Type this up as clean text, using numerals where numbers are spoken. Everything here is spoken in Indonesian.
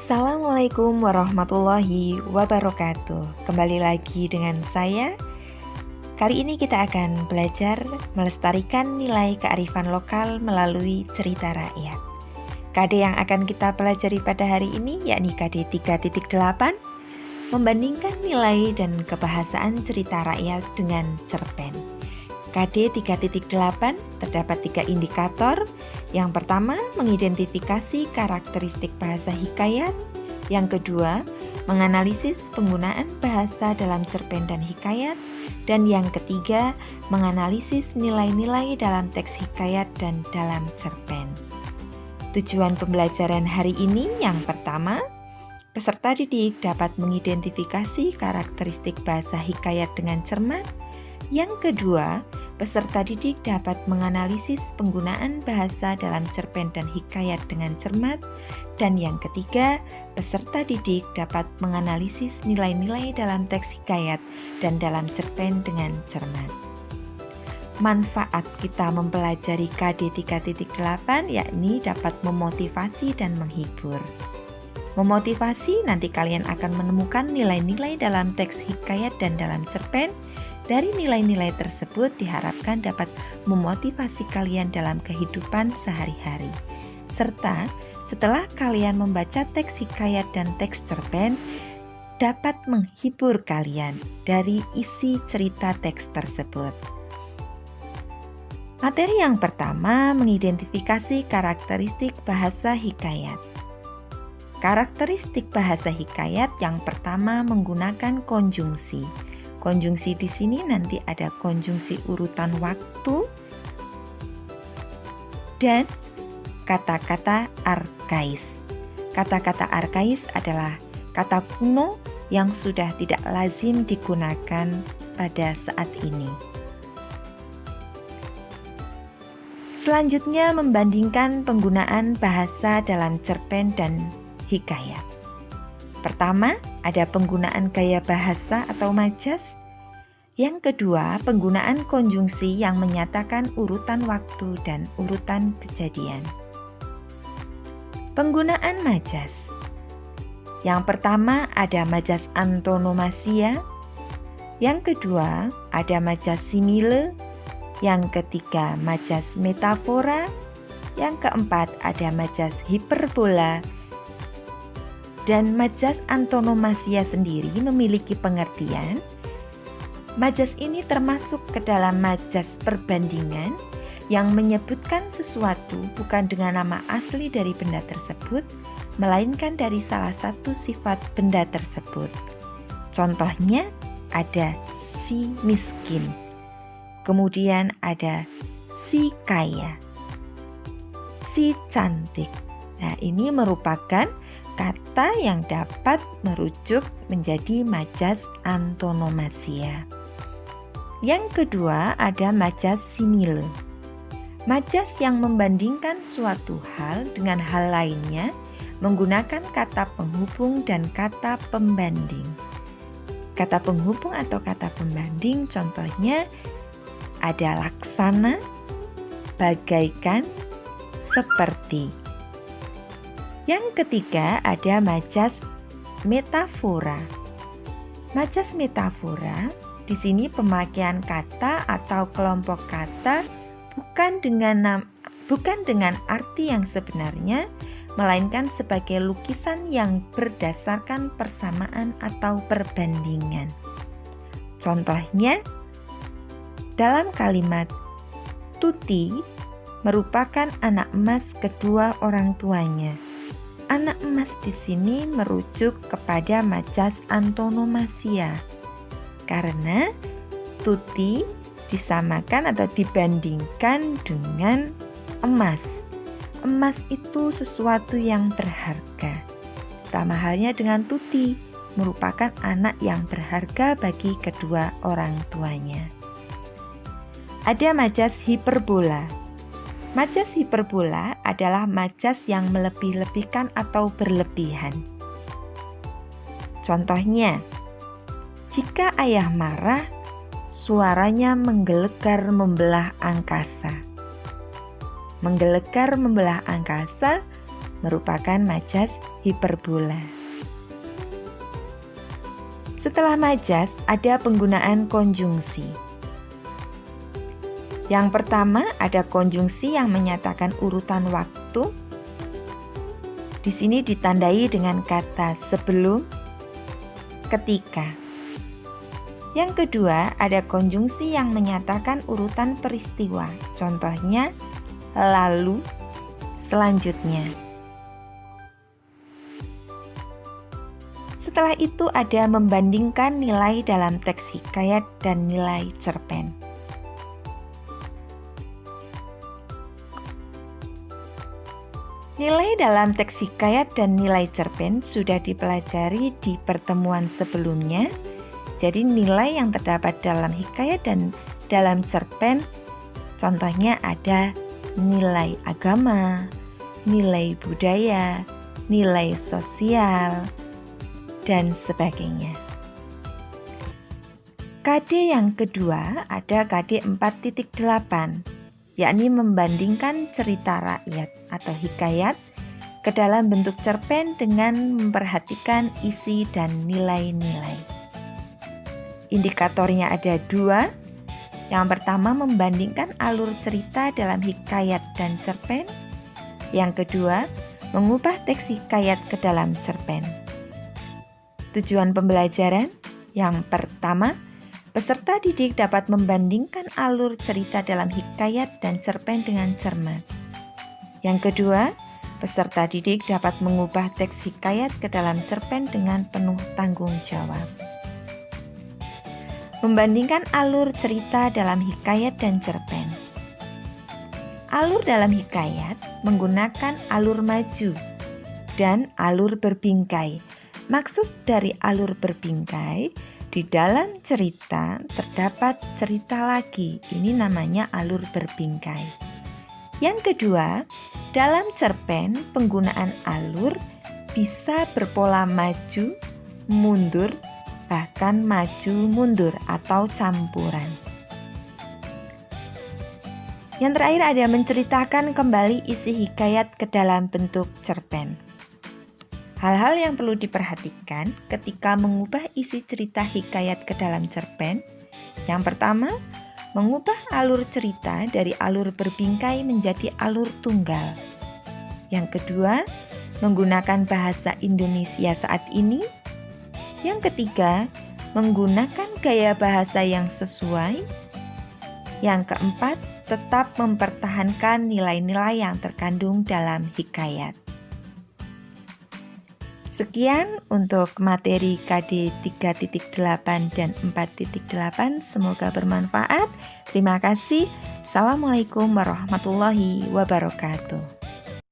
Assalamualaikum warahmatullahi wabarakatuh. Kembali lagi dengan saya. Kali ini kita akan belajar melestarikan nilai kearifan lokal melalui cerita rakyat. KD yang akan kita pelajari pada hari ini yakni KD 3.8, membandingkan nilai dan kebahasaan cerita rakyat dengan cerpen. KD 3.8 terdapat 3 indikator. Yang pertama, mengidentifikasi karakteristik bahasa hikayat. Yang kedua, menganalisis penggunaan bahasa dalam cerpen dan hikayat. Dan yang ketiga, menganalisis nilai-nilai dalam teks hikayat dan dalam cerpen. Tujuan pembelajaran hari ini yang pertama, peserta didik dapat mengidentifikasi karakteristik bahasa hikayat dengan cermat. Yang kedua, peserta didik dapat menganalisis penggunaan bahasa dalam cerpen dan hikayat dengan cermat. Dan yang ketiga, peserta didik dapat menganalisis nilai-nilai dalam teks hikayat dan dalam cerpen dengan cermat. Manfaat kita mempelajari KD 3.8 yakni dapat memotivasi dan menghibur. Memotivasi, nanti kalian akan menemukan nilai-nilai dalam teks hikayat dan dalam cerpen. Dari nilai-nilai tersebut diharapkan dapat memotivasi kalian dalam kehidupan sehari-hari. Serta setelah kalian membaca teks hikayat dan teks cerpen, dapat menghibur kalian dari isi cerita teks tersebut. Materi yang pertama, mengidentifikasi karakteristik bahasa hikayat. Karakteristik bahasa hikayat yang pertama menggunakan konjungsi. Konjungsi di sini nanti ada konjungsi urutan waktu dan kata-kata arkais. Kata-kata arkais adalah kata kuno yang sudah tidak lazim digunakan pada saat ini. Selanjutnya, membandingkan penggunaan bahasa dalam cerpen dan hikayat. Pertama, ada penggunaan gaya bahasa atau majas. Yang kedua, penggunaan konjungsi yang menyatakan urutan waktu dan urutan kejadian. Penggunaan majas. Yang pertama ada majas antonomasia. Yang kedua ada majas simile. Yang ketiga majas metafora. Yang keempat ada majas hiperbola. Dan majas antonomasia sendiri memiliki pengertian. Majas ini termasuk ke dalam majas perbandingan yang menyebutkan sesuatu bukan dengan nama asli dari benda tersebut, melainkan dari salah satu sifat benda tersebut. Contohnya ada si miskin, kemudian ada si kaya, si cantik. Nah, ini merupakan kata yang dapat merujuk menjadi majas antonomasia. Yang kedua ada majas simile. Majas yang membandingkan suatu hal dengan hal lainnya menggunakan kata penghubung dan kata pembanding. Kata penghubung atau kata pembanding contohnya ada laksana, bagaikan, seperti. Yang ketiga ada majas metafora. Majas metafora di sini pemakaian kata atau kelompok kata bukan dengan arti yang sebenarnya, melainkan sebagai lukisan yang berdasarkan persamaan atau perbandingan. Contohnya dalam kalimat Tuti merupakan anak emas kedua orang tuanya. Anak emas di sini merujuk kepada majas antonomasia karena Tuti disamakan atau dibandingkan dengan emas. Emas itu sesuatu yang berharga. Sama halnya dengan Tuti, merupakan anak yang berharga bagi kedua orang tuanya. Ada majas hiperbola. Majas hiperbola adalah majas yang melebih-lebihkan atau berlebihan. Contohnya, jika ayah marah, suaranya menggelegar membelah angkasa. Menggelegar membelah angkasa merupakan majas hiperbola. Setelah majas, ada penggunaan konjungsi. Yang pertama, ada konjungsi yang menyatakan urutan waktu. Di sini ditandai dengan kata sebelum, ketika. Yang kedua, ada konjungsi yang menyatakan urutan peristiwa. Contohnya, lalu, selanjutnya. Setelah itu ada membandingkan nilai dalam teks hikayat dan nilai cerpen. Nilai dalam teks hikayat dan nilai cerpen sudah dipelajari di pertemuan sebelumnya. Jadi nilai yang terdapat dalam hikayat dan dalam cerpen, contohnya ada nilai agama, nilai budaya, nilai sosial, dan sebagainya. KD yang kedua ada KD 4.8, yakni membandingkan cerita rakyat atau hikayat ke dalam bentuk cerpen dengan memperhatikan isi dan nilai-nilai. Indikatornya ada 2. Yang pertama, membandingkan alur cerita dalam hikayat dan cerpen. Yang kedua, mengubah teks hikayat ke dalam cerpen. Tujuan pembelajaran yang pertama, peserta didik dapat membandingkan alur cerita dalam hikayat dan cerpen dengan cermat. Yang kedua, peserta didik dapat mengubah teks hikayat ke dalam cerpen dengan penuh tanggung jawab. Membandingkan alur cerita dalam hikayat dan cerpen. Alur dalam hikayat menggunakan alur maju dan alur berbingkai. Maksud dari alur berbingkai, di dalam cerita terdapat cerita lagi. Ini namanya alur berbingkai. Yang kedua, dalam cerpen penggunaan alur bisa berpola maju, mundur, bahkan maju mundur atau campuran. Yang terakhir ada menceritakan kembali isi hikayat ke dalam bentuk cerpen. Hal-hal yang perlu diperhatikan ketika mengubah isi cerita hikayat ke dalam cerpen. Yang pertama, mengubah alur cerita dari alur berbingkai menjadi alur tunggal. Yang kedua, menggunakan bahasa Indonesia saat ini. Yang ketiga, menggunakan gaya bahasa yang sesuai. Yang keempat, tetap mempertahankan nilai-nilai yang terkandung dalam hikayat. Sekian untuk materi KD 3.8 dan 4.8. Semoga bermanfaat. Terima kasih. Assalamualaikum warahmatullahi wabarakatuh.